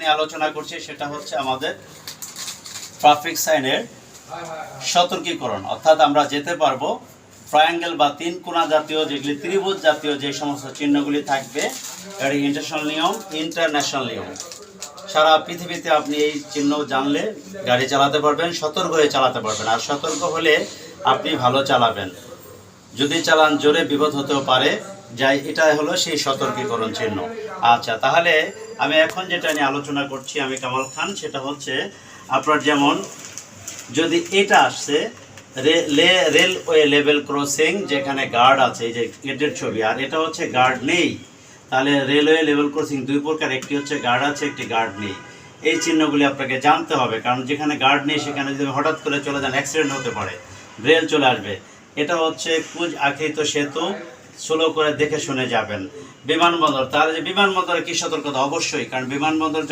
নিয়ে আলোচনা করছি সেটা হচ্ছে আমাদের ট্রাফিক সাইনের সতর্কীকরণ, অর্থাৎ আমরা যেতে পারবো ট্রায়াঙ্গেল বা তিন কোণা জাতীয় যেগুলি ত্রিভুজ জাতীয় যে সমস্ত চিহ্নগুলি থাকবে, এটি ইন্টারন্যাশনাল নিয়ম। সারা পৃথিবীতে আপনি এই চিহ্ন জানলে গাড়ি চালাতে পারবেন, সতর্ক হয়ে চালাতে পারবেন। আর সতর্ক হলে আপনি ভালো চালাবেন, যদি চালান জোরে বিপদ হতেও পারে। যাই, এটা হলো সেই সতর্কীকরণ চিহ্ন। আচ্ছা, তাহলে আমি এখন যেটা নিয়ে আলোচনা করছি, আমি কামাল খান, সেটা হচ্ছে আপনার যেমন যদি এটা আসছে রেলওয়ে লেভেল ক্রসিং, যেখানে গার্ড আছে, এই যে গেটের ছবি, আর এটা হচ্ছে গার্ড নেই, তাহলে রেলওয়ে লেভেল ক্রসিং দুই প্রকার, একটি হচ্ছে গার্ড আছে, একটি গার্ড নেই। এই চিহ্নগুলি আপনাকে জানতে হবে, কারণ যেখানে গার্ড নেই সেখানে যদি হঠাৎ করে চলে যান অ্যাক্সিডেন্ট হতে পারে, রেল চলে আসবে। এটা হচ্ছে কুঁজ আকৃত সেতু, স্লো করে দেখে শুনে যাবেন। বিমানবন্দর, তাহলে যে বিমানবন্দরে কি সতর্কতা? অবশ্যই, কারণ বিমানবন্দর